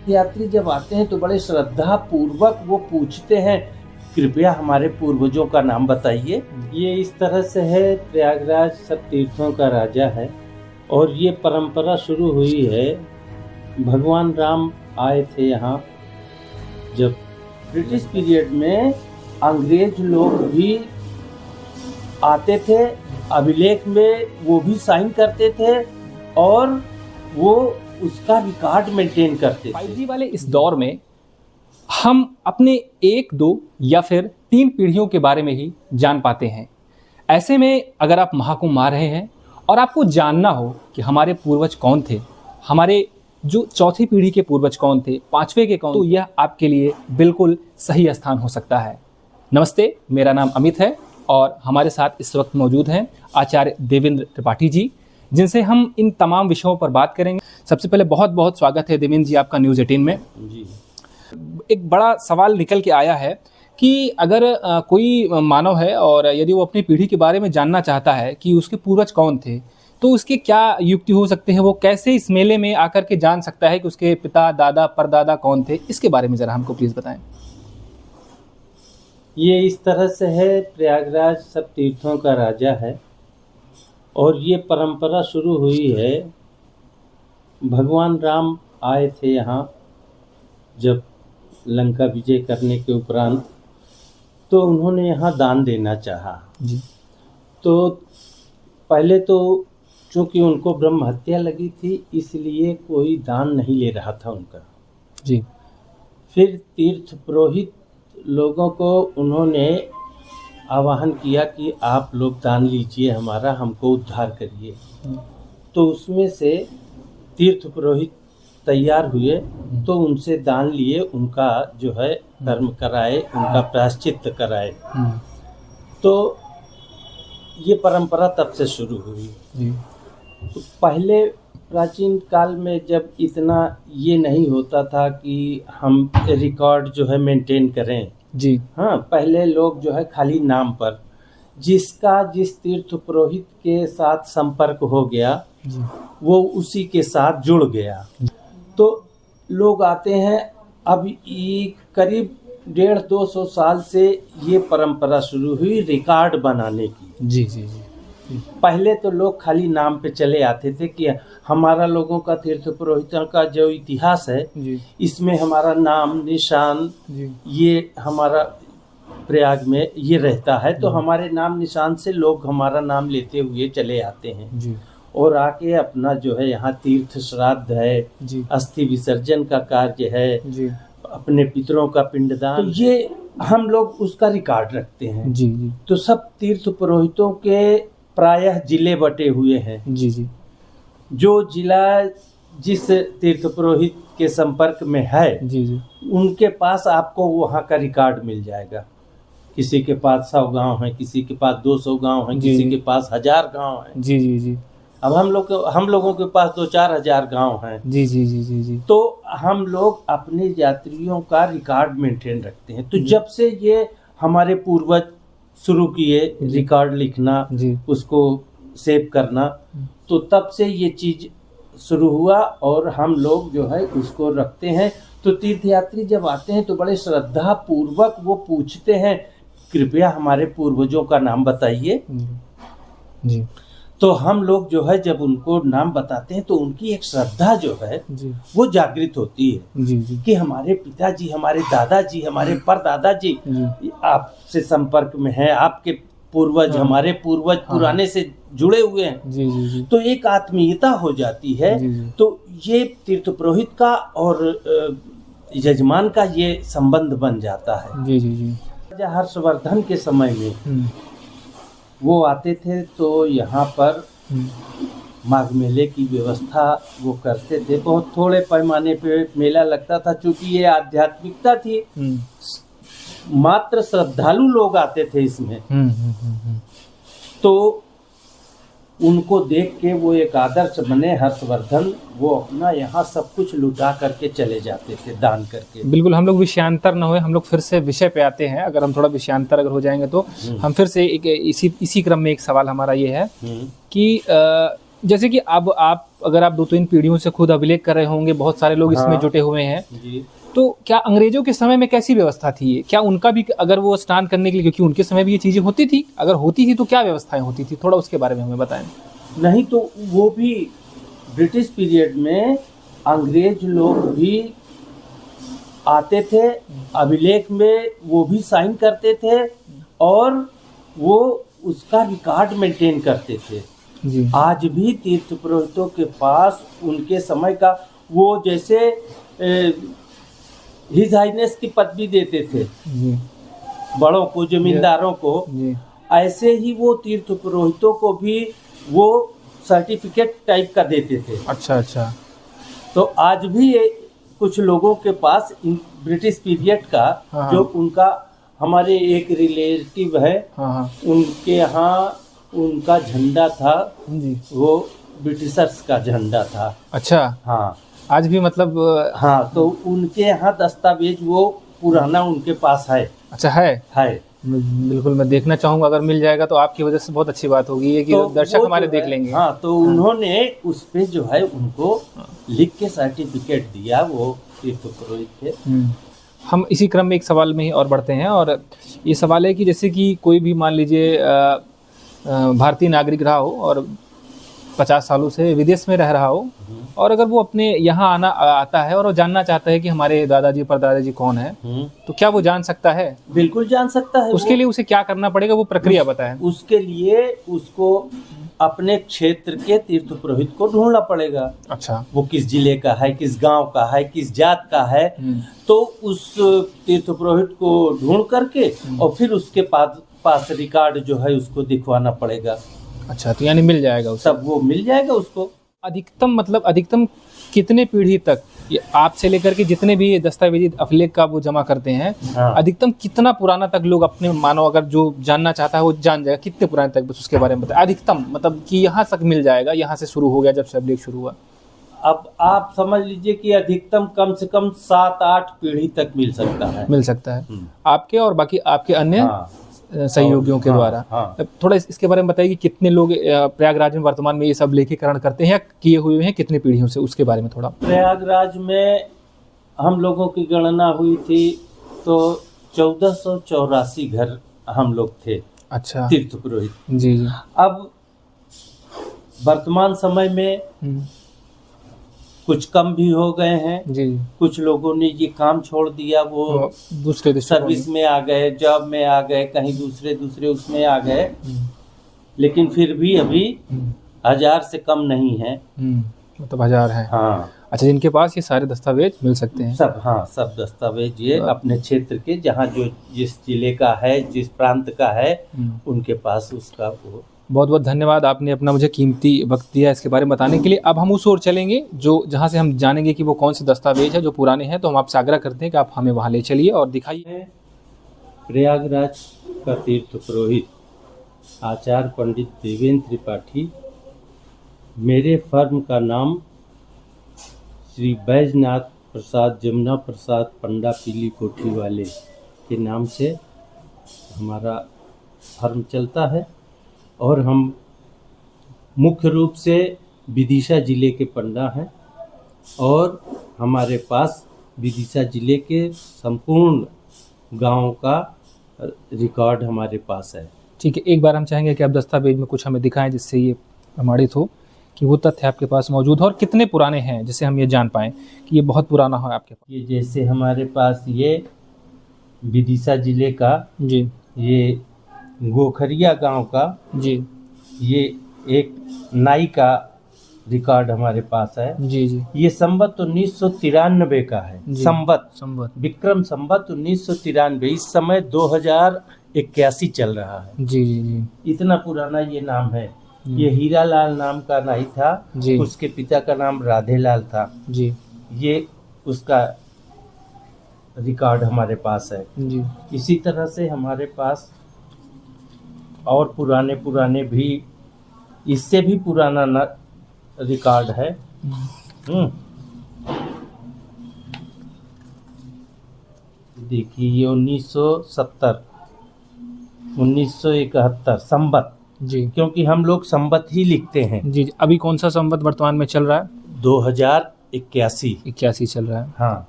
यात्री जब आते हैं तो बड़े श्रद्धा पूर्वक वो पूछते हैं, कृपया हमारे पूर्वजों का नाम बताइए। ये इस तरह से है, प्रयागराज सब तीर्थों का राजा है और ये परंपरा शुरू हुई है। भगवान राम आए थे यहाँ, जब ब्रिटिश पीरियड में अंग्रेज लोग भी आते थे, अभिलेख में वो भी साइन करते थे और वो उसका रिकॉर्ड मेंटेन करते थे। 5G वाले इस दौर में हम अपने 1, 2 या फिर 3 पीढ़ियों के बारे में ही जान पाते हैं। ऐसे में अगर आप महाकुंभ मार रहे हैं और आपको जानना हो कि हमारे पूर्वज कौन थे, हमारे जो चौथी पीढ़ी के पूर्वज कौन थे, 5वें के कौन, तो यह आपके लिए बिल्कुल सही स्थान हो सकता है। नमस्ते, मेरा नाम अमित है और हमारे साथ इस वक्त मौजूद हैं आचार्य देवेंद्र त्रिपाठी जी, जिनसे हम इन तमाम विषयों पर बात करेंगे। सबसे पहले बहुत बहुत स्वागत है देवेंद्र जी आपका न्यूज़ 18 में। जी। एक बड़ा सवाल निकल के आया है कि अगर कोई मानव है और यदि वो अपनी पीढ़ी के बारे में जानना चाहता है कि उसके पूर्वज कौन थे, तो उसके क्या युक्ति हो सकते हैं, वो कैसे इस मेले में आकर के जान सकता है कि उसके पिता, दादा, परदादा कौन थे, इसके बारे में ज़रा हमको प्लीज़ बताएं। ये इस तरह से है, प्रयागराज सब तीर्थों का राजा है और ये परंपरा शुरू हुई है। भगवान राम आए थे यहाँ जब लंका विजय करने के उपरांत, तो उन्होंने यहाँ दान देना चाहा जी। तो पहले तो चूँकि उनको ब्रह्म हत्या लगी थी, इसलिए कोई दान नहीं ले रहा था उनका जी। फिर तीर्थ पुरोहित लोगों को उन्होंने आह्वान किया कि आप लोग दान लीजिए, हमारा, हमको उद्धार करिए। तो उसमें से तीर्थ पुरोहित तैयार हुए तो उनसे दान लिए, उनका जो है कर्म कराए, उनका प्रायश्चित्त कराए। तो ये परंपरा तब से शुरू हुई। तो पहले प्राचीन काल में जब इतना ये नहीं होता था कि हम रिकॉर्ड जो है मेंटेन करें जी। हाँ, पहले लोग जो है खाली नाम पर, जिसका जिस तीर्थ पुरोहित के साथ संपर्क हो गया जी। वो उसी के साथ जुड़ गया। तो लोग आते हैं। अब ये करीब 150-200 साल से ये परंपरा शुरू हुई रिकॉर्ड बनाने की। जी जी जी। पहले तो लोग खाली नाम पे चले आते थे कि हमारा लोगों का तीर्थ पुरोहितों का जो इतिहास है जी। इसमें हमारा नाम निशान जी। ये हमारा प्रयाग में ये रहता है, तो हमारे नाम निशान से लोग हमारा नाम लेते हुए चले आते हैं जी। और आके अपना जो है यहाँ तीर्थ श्राद्ध है जी। अस्थि विसर्जन का कार्य है जी। अपने पितरों का पिंडदान, तो ये हम लोग उसका रिकॉर्ड रखते हैं। जी जी। तो सब तीर्थ पुरोहितों के प्रायः जिले बटे हुए हैं। जी जी। जो जिला जिस तीर्थ पुरोहित के संपर्क में है जी जी। उनके पास आपको वहाँ का रिकॉर्ड मिल जाएगा। किसी के पास 100 गांव है, किसी के पास 200 गांव है, किसी के पास 1000 गांव है। जी जी जी। अब हम लोगों के पास 2-4 हजार गांव हैं। जी जी जी जी जी। तो हम लोग अपने यात्रियों का रिकॉर्ड मेंटेन रखते हैं। तो जब से ये हमारे पूर्वज शुरू किए रिकॉर्ड लिखना, उसको सेव करना, तो तब से ये चीज़ शुरू हुआ और हम लोग जो है उसको रखते हैं। तो तीर्थयात्री जब आते हैं तो बड़े श्रद्धा पूर्वक वो पूछते हैं, कृपया हमारे पूर्वजों का नाम बताइए। जी। तो हम लोग जो है जब उनको नाम बताते हैं तो उनकी एक श्रद्धा जो है जी। वो जागृत होती है। जी जी। कि हमारे पिताजी, हमारे दादाजी, हमारे परदादाजी आपसे संपर्क में है, आपके पूर्वज, हमारे पूर्वज पुराने से जुड़े हुए हैं। जी जी जी। तो एक आत्मीयता हो जाती है। जी जी। तो ये तीर्थ पुरोहित का और यजमान का ये संबंध बन जाता है। जी जी जी। राजा हर्षवर्धन के समय में वो आते थे तो यहाँ पर माघ मेले की व्यवस्था वो करते थे। बहुत थोड़े पैमाने पे मेला लगता था, चूँकि ये आध्यात्मिकता थी, मात्र श्रद्धालु लोग आते थे इसमें। तो उनको देख के वो एक आदर्श बने हर्षवर्धन, वो अपना यहाँ सब कुछ लुटा करके चले जाते थे दान करके। बिल्कुल, हम लोग विषयांतर न होए, हम लोग फिर से विषय पे आते हैं। अगर हम थोड़ा विषयांतर अगर हो जाएंगे तो हम फिर से इसी क्रम में एक सवाल हमारा ये है कि जैसे कि अब आप अगर आप 2-3 पीढ़ियों से खुद अभिलेख कर रहे होंगे, बहुत सारे लोग इसमें हाँ। जुटे हुए हैं, जी। तो क्या अंग्रेजों के समय में कैसी व्यवस्था थी ये? क्या उनका भी अगर वो स्नान करने के लिए, क्योंकि उनके समय भी ये चीज़ें होती थी, अगर होती थी तो क्या व्यवस्थाएं होती थी? थोड़ा उसके बारे में हमें बताएं। नहीं तो वो भी ब्रिटिश पीरियड में अंग्रेज लोग भी आते थे, अभिलेख में वो भी साइन करते थे और वो उसका रिकॉर्ड मेंटेन करते थे। जी आज भी तीर्थ पुरोहितों के पास उनके समय का वो जैसे हिज हाइनेस की पदवी देते थे जी बड़ों को, जमींदारों को, जी ऐसे ही वो तीर्थ पुरोहितों को भी वो सर्टिफिकेट टाइप का देते थे। अच्छा अच्छा। तो आज भी ये कुछ लोगों के पास ब्रिटिश पीरियड का हाँ। जो उनका हमारे एक रिलेटिव है, हाँ हाँ उनके यहाँ उनका झंडा था, जी। वो ब्रिटिशर्स का झंडा था। अच्छा, हाँ आज भी मतलब हाँ, तो उनके यहाँ दस्तावेज वो पुराना उनके पास है। अच्छा है। बिल्कुल मैं देखना चाहूँगा, अगर मिल जाएगा तो आपकी वजह से बहुत अच्छी बात होगी, ये कि तो दर्शक वो हमारे जो देख है, लेंगे। हाँ, तो उन्होंने उस पे जो है उनको लिख के सर्टिफिकेट दिया, वो तीर्थ पुरोहित थे। हम इसी क्रम में एक सवाल में ही और बढ़ते हैं, और ये सवाल है कि जैसे कि कोई भी मान लीजिए भारतीय नागरिक रहा हो और 50 सालों से विदेश में रह रहा हो, और अगर वो अपने यहाँ आता है और वो जानना चाहता है कि हमारे दादाजी परदादाजी कौन है, तो क्या वो जान सकता है? बिल्कुल जान सकता है। उसके लिए उसे क्या करना पड़ेगा, वो प्रक्रिया बताएं। उसके लिए उसको अपने क्षेत्र के तीर्थ पुरोहित को ढूंढना पड़ेगा। अच्छा, वो किस जिले का है, किस गांव का है, किस जात का है, तो उस तीर्थ पुरोहित को ढूंढ करके और फिर उसके पास रिकॉर्ड जो है उसको दिखवाना पड़ेगा। अच्छा, तो यानी मिल जाएगा उसे? सब वो मिल जाएगा उसको। अधिकतम कितने पीढ़ी तक, ये आपसे लेकर के जितने भी दस्तावेजी अभिलेख का वो जमा करते हैं, हाँ। अधिकतम कितना पुराना तक लोग अपने, मानो अगर जो जानना चाहता है वो जान जाएगा, कितने पुराने तक, बस उसके बारे में बताएं। अधिकतम मतलब कि यहाँ तक मिल जाएगा, यहाँ से शुरू हो गया जब से अभिलेख शुरू हुआ। अब आप समझ लीजिए कि अधिकतम कम से कम 7-8 पीढ़ी तक मिल सकता है। मिल सकता है आपके और बाकी आपके अन्य हाँ। सहयोगियों के द्वारा। हाँ। थोड़ा इसके बारे में बताइए कि कितने लोग प्रयागराज में वर्तमान में ये सब लेखीकरण करते हैं या किए हुए हैं, कितने पीढ़ियों से, उसके बारे में थोड़ा। प्रयागराज में हम लोगों की गणना हुई थी तो 1484 घर हम लोग थे। अच्छा, तीर्थ पुरोहित। जी जी। अब वर्तमान समय में कुछ कम भी हो गए हैं जी। कुछ लोगों ने ये काम छोड़ दिया, वो दूसरे सर्विस में आ गए, जॉब में आ गए, कहीं दूसरे उसमें आ गए, लेकिन फिर भी अभी 1000 से कम नहीं है। मतलब 1000 है। हाँ। अच्छा, जिनके पास ये सारे दस्तावेज मिल सकते हैं सब, हाँ, सब दस्तावेज ये अपने क्षेत्र के, जहाँ जो जिस जिले का है, जिस प्रांत का है, उनके पास उसका वो। बहुत बहुत धन्यवाद, आपने अपना मुझे कीमती वक्त दिया इसके बारे में बताने के लिए। अब हम उस ओर चलेंगे जो जहाँ से हम जानेंगे कि वो कौन से दस्तावेज है जो पुराने हैं, तो हम आपसे आग्रह करते हैं कि आप हमें वहाँ ले चलिए और दिखाइए। प्रयागराज का तीर्थ पुरोहित आचार्य पंडित देवेंद्र त्रिपाठी, मेरे फर्म का नाम श्री बैजनाथ प्रसाद जमुना प्रसाद पंडा पीली कोठी वाले के नाम से हमारा फर्म चलता है, और हम मुख्य रूप से विदिशा जिले के पंडा हैं, और हमारे पास विदिशा जिले के संपूर्ण गांवों का रिकॉर्ड हमारे पास है। ठीक है, एक बार हम चाहेंगे कि आप दस्तावेज में कुछ हमें दिखाएं जिससे ये प्रमाणित हो कि वो तथ्य आपके पास मौजूद हो, और कितने पुराने हैं जिससे हम ये जान पाएं कि ये बहुत पुराना है आपके पास। ये जैसे हमारे पास ये विदिशा जिले का, जी, ये गोखरिया गांव का, जी, ये एक नाई का रिकॉर्ड हमारे पास है। जी जी। ये संवत 1993 का है। संवत विक्रम संवत 1993। इस समय 2081 चल रहा है। जी जी जी। इतना पुराना ये नाम है। ये हीरालाल नाम का नाई था जी। उसके पिता का नाम राधेलाल था जी। ये उसका रिकॉर्ड हमारे पास है। जी। इसी तरह से हमारे पास और पुराने भी, इससे भी पुराना रिकॉर्ड है। देखिए, ये 1970 1971 संवत जी क्योंकि हम लोग संवत ही लिखते हैं। जी जी। अभी कौन सा संवत वर्तमान में चल रहा है? 2081। 81 चल रहा है। हाँ,